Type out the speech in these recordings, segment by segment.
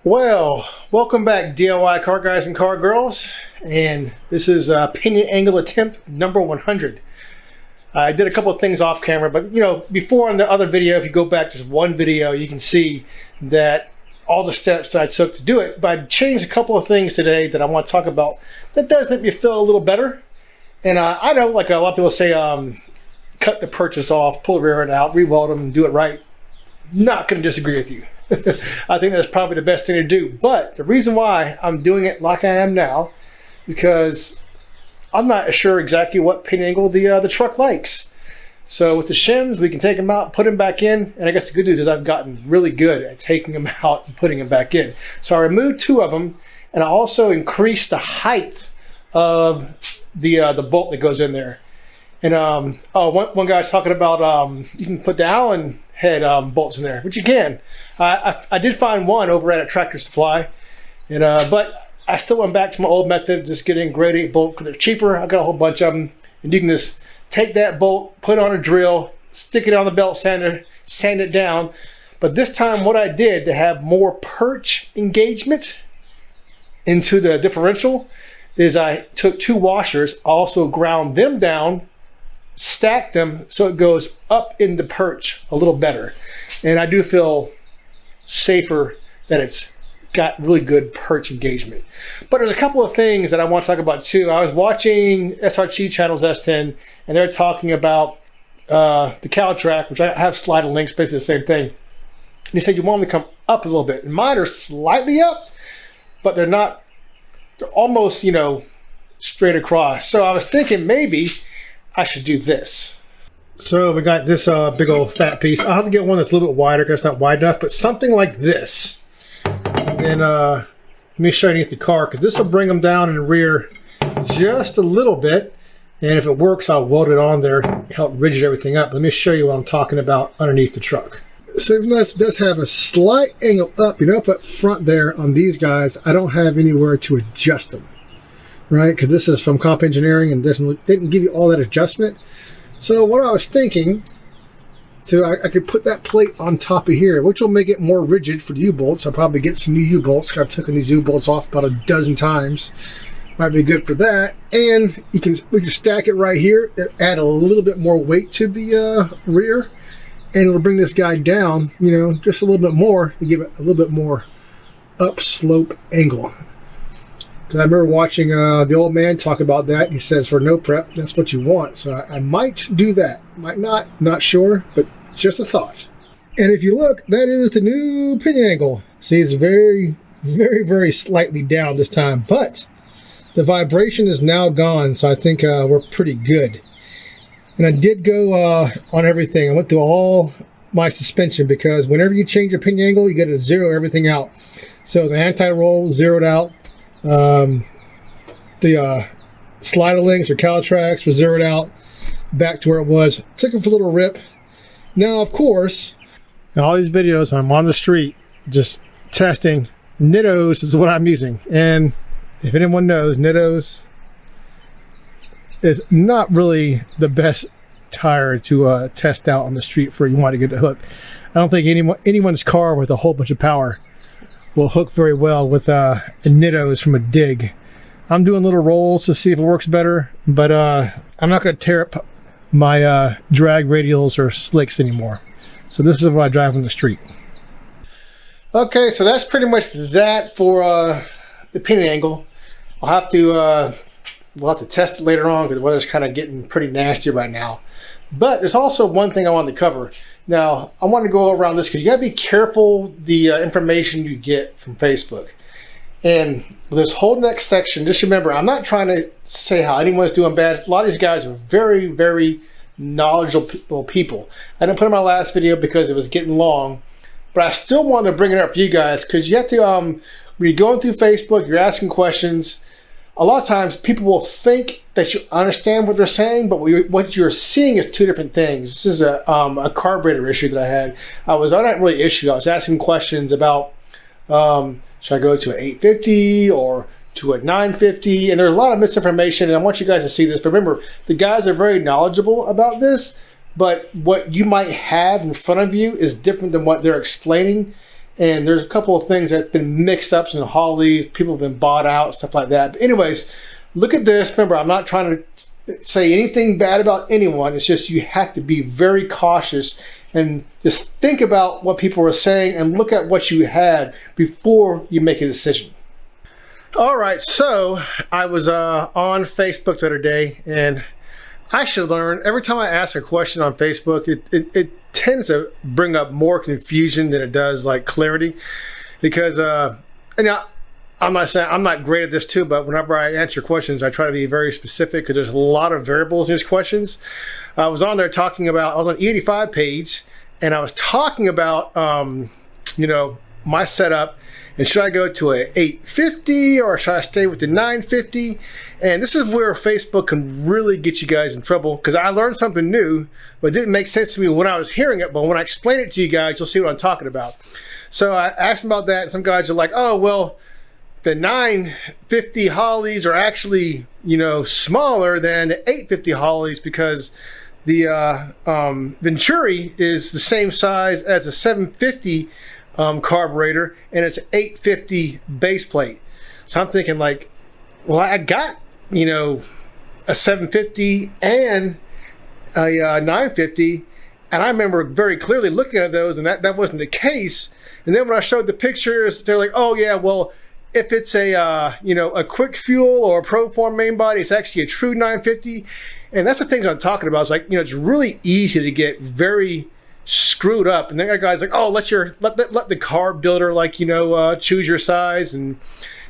Well, welcome back DIY car guys and car girls, and this is pinion angle attempt number 100. I did a couple of things off camera, but before in the other video, if you go back just one video, you can see that all the steps that I took to do it. But I changed a couple of things today that I want to talk about that does make me feel a little better. And I know, like a lot of people say, cut the purchase off, pull the rear end out, re-weld them, and do it right. Not going to disagree with you. I think that's probably the best thing to do. But the reason why I'm doing it like I am now, because I'm not sure exactly what pinion angle the truck likes. So with the shims, we can take them out, put them back in, and I guess the good news is I've gotten really good at taking them out and putting them back in. So I removed two of them, and I also increased the height of the bolt that goes in there. And one guy's talking about you can put the Allen head bolts in there, which you can. I did find one over at a Tractor Supply, and but I still went back to my old method, just getting grade 8 bolt because they're cheaper. I got a whole bunch of them, and you can just take that bolt, put it on a drill, stick it on the belt sander, sand it down. But this time, what I did to have more perch engagement into the differential is I took two washers, also ground them down, stacked them so it goes up in the perch a little better, and I do feel safer that it's got really good perch engagement. But there's a couple of things that I want to talk about too. I was watching SRT Channel's S10, and they're talking about the cow track, which I have slide links, basically the same thing. And he said you want them to come up a little bit, and mine are slightly up, but they're not. They're almost straight across. So I was thinking maybe I should do this. So we got this big old fat piece. I'll have to get one that's a little bit wider because it's not wide enough, but something like this. And then let me show you underneath the car, because this will bring them down in the rear just a little bit. And if it works, I'll weld it on there, help rigid everything up. Let me show you what I'm talking about underneath the truck. So even though it does have a slight angle up, up front there on these guys, I don't have anywhere to adjust them. Right, because this is from Comp Engineering and didn't give you all that adjustment. So what I was thinking, so I could put that plate on top of here, which will make it more rigid for the U-bolts. I'll probably get some new U-bolts, because I've taken these U-bolts off about a dozen times. Might be good for that. And we can stack it right here, add a little bit more weight to the rear, and it'll bring this guy down, just a little bit more to give it a little bit more upslope angle. I remember watching the old man talk about that. He says for no prep, that's what you want. So I might do that. Might not sure, but just a thought. And if you look, that is the new pinion angle. See, it's very, very, very slightly down this time, but the vibration is now gone. So I think we're pretty good. And I did go on everything. I went through all my suspension, because whenever you change your pinion angle, you got to zero everything out. So the anti-roll zeroed out. The slider links or cow tracks were zeroed out back to where it was. Took them for a little rip. Now, of course, in all these videos, I'm on the street just testing. Nittos is what I'm using, and if anyone knows, Nittos is not really the best tire to test out on the street for you want to get a hook. I don't think anyone's car with a whole bunch of power will hook very well with a Nittos from a dig. I'm doing little rolls to see if it works better, but I'm not going to tear up my drag radials or slicks anymore. So this is what I drive on the street. Okay, so that's pretty much that for the pinion angle. I'll have to we'll have to test it later on, because the weather's kind of getting pretty nasty right now. But there's also one thing I wanted to cover. Now, I want to go around this because you got to be careful the information you get from Facebook. And with this whole next section, just remember, I'm not trying to say how anyone's doing bad. A lot of these guys are very, very knowledgeable people. I didn't put in my last video because it was getting long, but I still wanted to bring it up for you guys, because you have to, when you're going through Facebook, you're asking questions, a lot of times people will think that you understand what they're saying, but what you're seeing is two different things. This is a carburetor issue that I had. Not really issue. I was asking questions about should I go to an 850 or to a 950, and there's a lot of misinformation, and I want you guys to see this. But remember, the guys are very knowledgeable about this, but what you might have in front of you is different than what they're explaining. and there's a couple of things that's been mixed up in the Hollies. People have been bought out, stuff like that. But anyways, look at this. Remember, I'm not trying to say anything bad about anyone. It's just you have to be very cautious and just think about what people are saying and look at what you had before you make a decision. All right, so I was on Facebook the other day, and I should learn, every time I ask a question on Facebook, it tends to bring up more confusion than it does like clarity, because I'm not saying I'm not great at this too, but whenever I answer questions, I try to be very specific because there's a lot of variables in these questions. I was on there talking about, I was on E85 page, and I was talking about, you know, my setup, and should I go to a 850 or should I stay with the 950? And this is where Facebook can really get you guys in trouble, because I learned something new, but it didn't make sense to me when I was hearing it, but when I explain it to you guys, you'll see what I'm talking about. So I asked them about that, and some guys are like, oh, well, the 950 Hollies are actually, you know, smaller than the 850 Hollies because the Venturi is the same size as a 750 carburetor, and it's an 850 base plate. So I'm thinking like, well, I got, you know, a 750 and a 950, and I remember very clearly looking at those, and that wasn't the case. And then when I showed the pictures, they're like, oh yeah, well, if it's a you know, a quick fuel or a Proform main body, it's actually a true 950. And that's the things I'm talking about. It's like, you know, it's really easy to get very screwed up, and then that guy's like, oh, let the car builder, like, you know, choose your size. And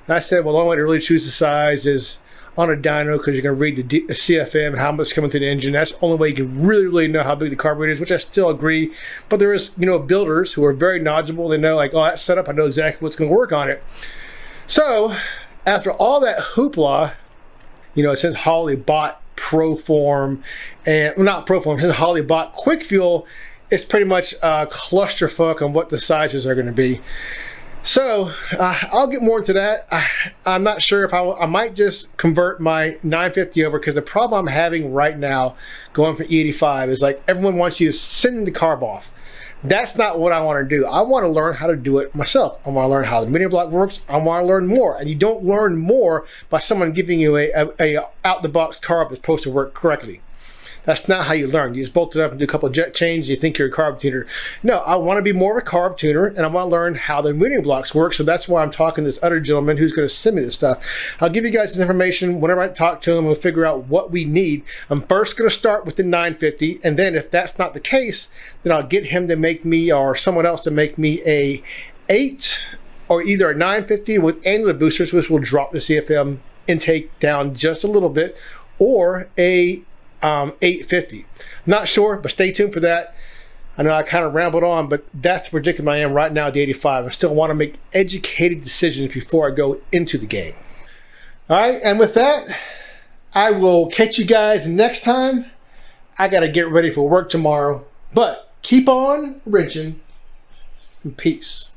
I said, well, the only way to really choose the size is on a dyno, because you're going to read the CFM and how much is coming through the engine. That's the only way you can really know how big the carburetor is, which I still agree. But there is, you know, builders who are very knowledgeable. They know, like, oh, that setup, I know exactly what's going to work on it. So after all that hoopla, you know, since Holly bought Proform, and well, not Proform, since Holly bought Quick Fuel, it's pretty much a clusterfuck on what the sizes are going to be. So I'll get more into that. I'm not sure if I might just convert my 950 over, because the problem I'm having right now going from E85 is like everyone wants you to send the carb off. That's not what I want to do. I want to learn how to do it myself. I want to learn how the mini block works. I want to learn more. And you don't learn more by someone giving you a out-the-box carb that's supposed to work correctly. That's not how you learn. You just bolt it up and do a couple of jet changes. You think you're a carb tuner. No, I want to be more of a carb tuner, and I want to learn how the mini blocks work. So that's why I'm talking to this other gentleman who's going to send me this stuff. I'll give you guys this information whenever I talk to him, and we'll figure out what we need. I'm first going to start with the 950, and then if that's not the case, then I'll get him to make me, or someone else to make me, a 8 or either a 950 with angular boosters, which will drop the CFM intake down just a little bit, or a 850. Not sure, but stay tuned for that. I know I kind of rambled on, but that's the predicament I am right now at the 85. I still want to make educated decisions before I go into the game. All right, and with that, I will catch you guys next time. I got to get ready for work tomorrow, but keep on wrenching, and peace.